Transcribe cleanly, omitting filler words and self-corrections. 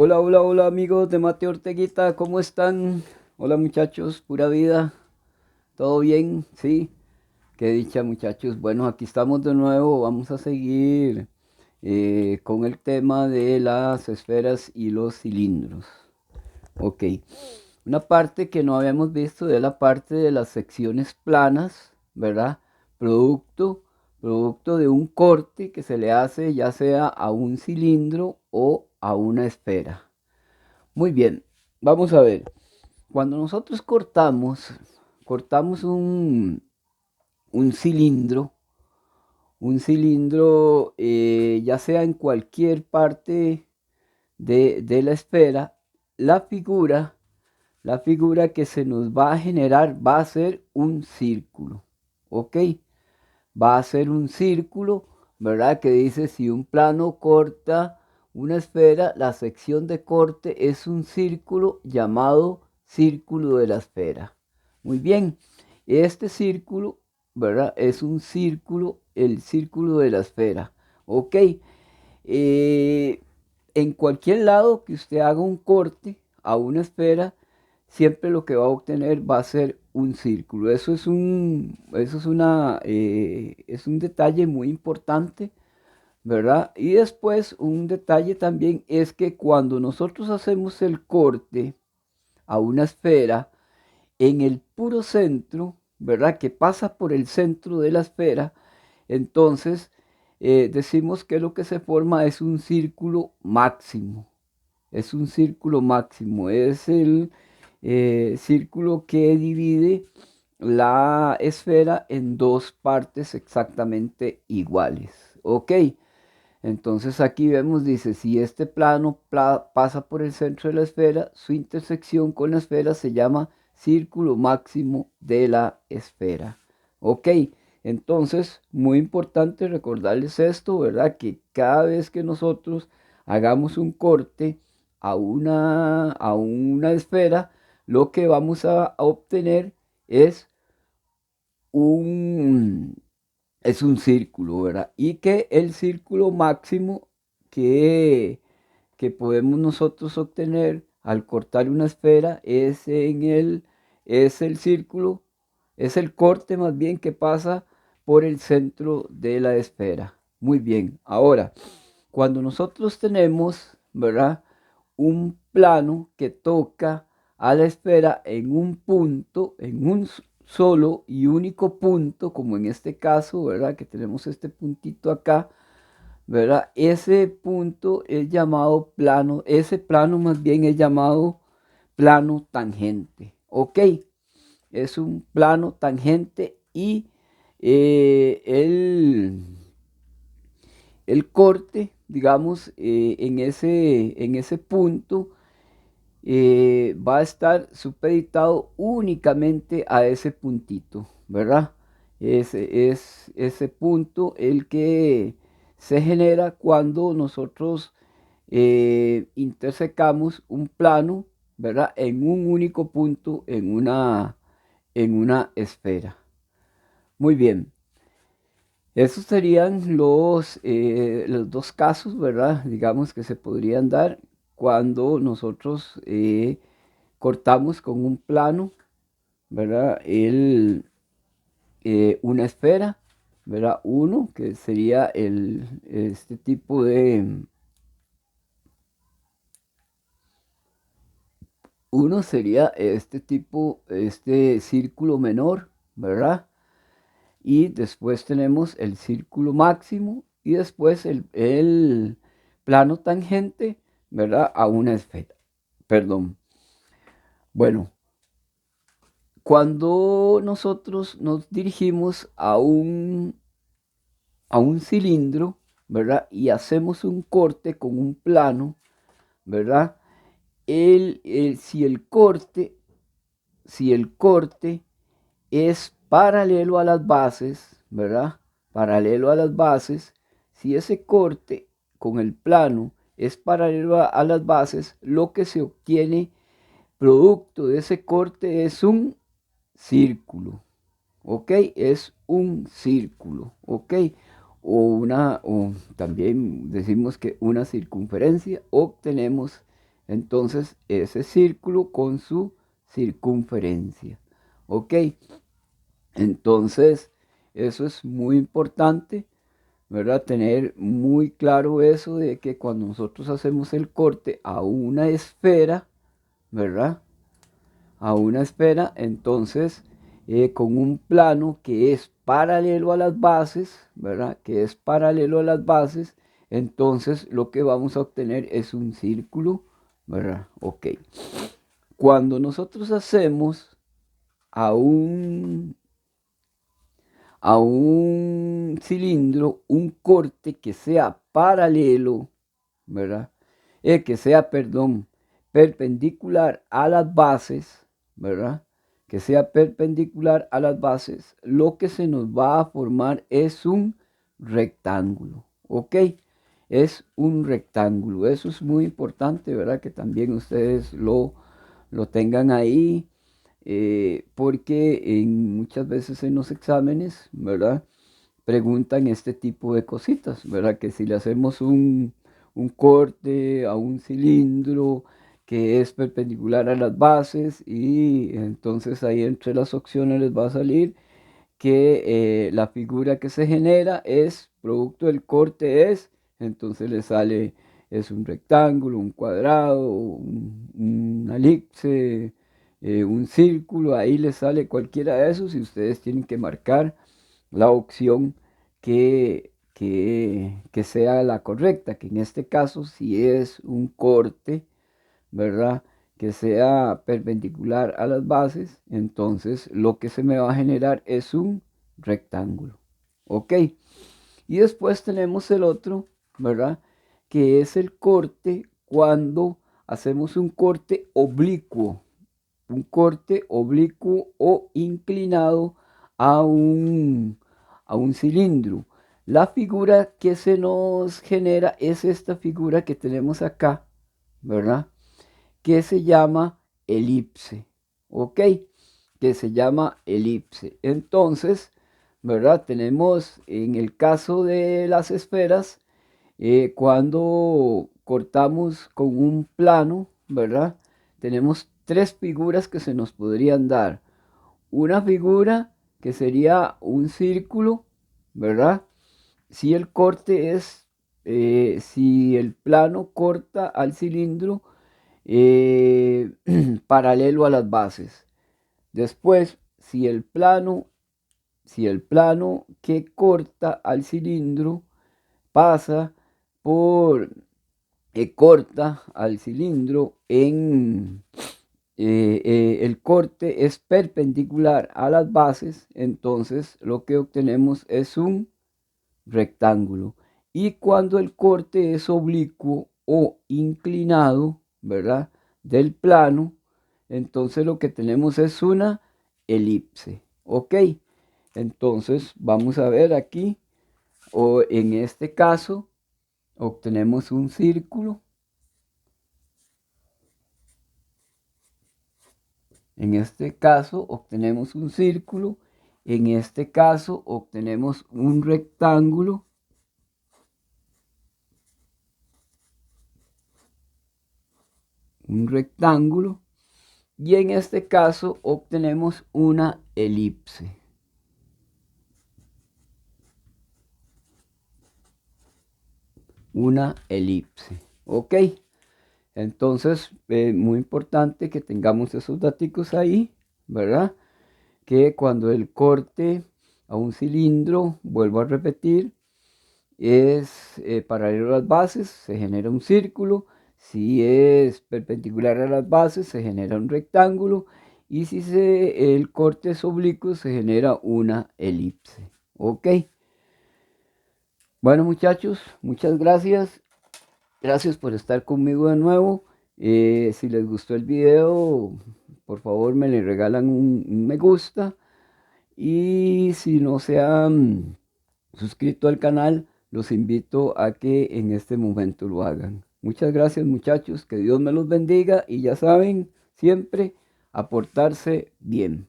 Hola, hola, hola amigos de Mateo Orteguita, ¿cómo están? Hola muchachos, pura vida, ¿todo bien? Sí, qué dicha muchachos. Bueno, aquí estamos de nuevo, vamos a seguir con el tema de las esferas y los cilindros. Ok, una parte que no habíamos visto es la parte de las secciones planas, ¿verdad? Producto, producto de un corte que se le hace ya sea a un cilindro o a una esfera. Muy bien, vamos a ver. Cuando nosotros cortamos un cilindro, ya sea en cualquier parte de la esfera, la figura, la figura que se nos va a generar va a ser un círculo, ¿ok? Va a ser un círculo, ¿verdad? Que dice si un plano corta una esfera, la sección de corte es un círculo llamado círculo de la esfera. Muy bien, este círculo, ¿verdad? Es un círculo, el círculo de la esfera. Ok, eh, en cualquier lado que usted haga un corte a una esfera, siempre lo que va a obtener va a ser un círculo. Es un detalle muy importante, ¿verdad? Y después un detalle también es que cuando nosotros hacemos el corte a una esfera, en el puro centro, ¿verdad? Que pasa por el centro de la esfera, entonces decimos que lo que se forma es un círculo máximo. Es un círculo máximo, es el círculo que divide la esfera en dos partes exactamente iguales. Ok, entonces aquí vemos, dice, si este plano pasa por el centro de la esfera, su intersección con la esfera se llama círculo máximo de la esfera. Ok, entonces, muy importante recordarles esto, ¿verdad? Que cada vez que nosotros hagamos un corte a una esfera, lo que vamos a obtener es un, es un círculo, ¿verdad? Y que el círculo máximo que, que podemos nosotros obtener al cortar una esfera es el círculo, es el corte más bien que pasa por el centro de la esfera. Muy bien, ahora, cuando nosotros tenemos, ¿verdad? Un plano que toca a la esfera en un punto, en un solo y único punto, como en este caso, ¿verdad? Que tenemos este puntito acá, ¿verdad? Ese punto es llamado plano, ese plano más bien es llamado plano tangente, ¿ok? Es un plano tangente y eh, el, el corte, digamos, en ese punto va a estar supeditado únicamente a ese puntito, ¿verdad? Es ese punto el que se genera cuando nosotros intersecamos un plano, ¿verdad? En un único punto, en una esfera. Muy bien. Esos serían los dos casos, ¿verdad? Digamos que se podrían dar cuando nosotros cortamos con un plano, ¿verdad? Una esfera, ¿verdad? Uno, que sería este tipo uno sería este tipo, este círculo menor, ¿verdad? Y después tenemos el círculo máximo y después el plano tangente, ¿verdad? A una esfera. Perdón. Bueno, cuando nosotros nos dirigimos a un cilindro, ¿verdad? Y hacemos un corte con un plano, ¿verdad? Si el corte, si el corte es paralelo a las bases, ¿verdad? Paralelo a las bases, si ese corte con el plano es paralelo a las bases, lo que se obtiene producto de ese corte es un círculo, ¿ok? Es un círculo, ¿ok? O también decimos que una circunferencia, obtenemos Entonces, ese círculo con su circunferencia. ¿Ok? Entonces, eso es muy importante, ¿verdad? Tener muy claro eso de que cuando nosotros hacemos el corte a una esfera, ¿verdad? A una esfera, entonces, con un plano que es paralelo a las bases, ¿verdad? Que es paralelo a las bases, entonces lo que vamos a obtener es un círculo, ¿verdad? Ok. Cuando nosotros hacemos a un a un cilindro un corte que sea paralelo, ¿verdad? Que sea, perdón, perpendicular a las bases, ¿verdad? Que sea perpendicular a las bases, lo que se nos va a formar es un rectángulo, ¿ok? Es un rectángulo. Eso es muy importante, ¿verdad? Que también ustedes lo tengan ahí porque muchas veces en los exámenes, ¿verdad? Preguntan este tipo de cositas, ¿verdad? Que si le hacemos un corte a un cilindro que es perpendicular a las bases y entonces ahí entre las opciones les va a salir que la figura que se genera es producto del corte entonces le sale, es un rectángulo, un cuadrado, una elipse, un círculo, ahí les sale cualquiera de esos y ustedes tienen que marcar la opción que sea la correcta, que en este caso si es un corte, ¿verdad? Que sea perpendicular a las bases, entonces lo que se me va a generar es un rectángulo. ¿Ok? Y después tenemos el otro, ¿verdad? Que es el corte cuando hacemos un corte oblicuo o inclinado a a un cilindro. La figura que se nos genera es esta figura que tenemos acá, ¿verdad? Que se llama elipse, ¿ok? Que se llama elipse. Entonces, ¿verdad? Tenemos en el caso de las esferas, cuando cortamos con un plano, ¿verdad? Tenemos tres figuras que se nos podrían dar. Una figura que sería un círculo, ¿verdad? Si el corte es, si el plano corta al cilindro, eh, paralelo a las bases. Después, si el plano que corta al cilindro pasa por, corta al cilindro el corte es perpendicular a las bases, entonces lo que obtenemos es un rectángulo. Y cuando el corte es oblicuo o inclinado, ¿verdad? Del plano, entonces lo que tenemos es una elipse. ¿Ok? Entonces vamos a ver aquí, o en este caso, obtenemos un círculo. En este caso obtenemos un círculo. En este caso obtenemos un rectángulo. Un rectángulo. Y en este caso obtenemos una elipse. Una elipse. ¿Ok? Entonces, muy importante que tengamos esos datos ahí, ¿verdad? Que cuando el corte a un cilindro, vuelvo a repetir, es paralelo a las bases, se genera un círculo. Si es perpendicular a las bases, se genera un rectángulo. Y si el corte es oblicuo, se genera una elipse. ¿Ok? Bueno, muchachos, muchas gracias. Gracias por estar conmigo de nuevo. Si les gustó el video, por favor me le regalan un me gusta. Y si no se han suscrito al canal, los invito a que en este momento lo hagan. Muchas gracias, muchachos. Que Dios me los bendiga y ya saben, siempre aportarse bien.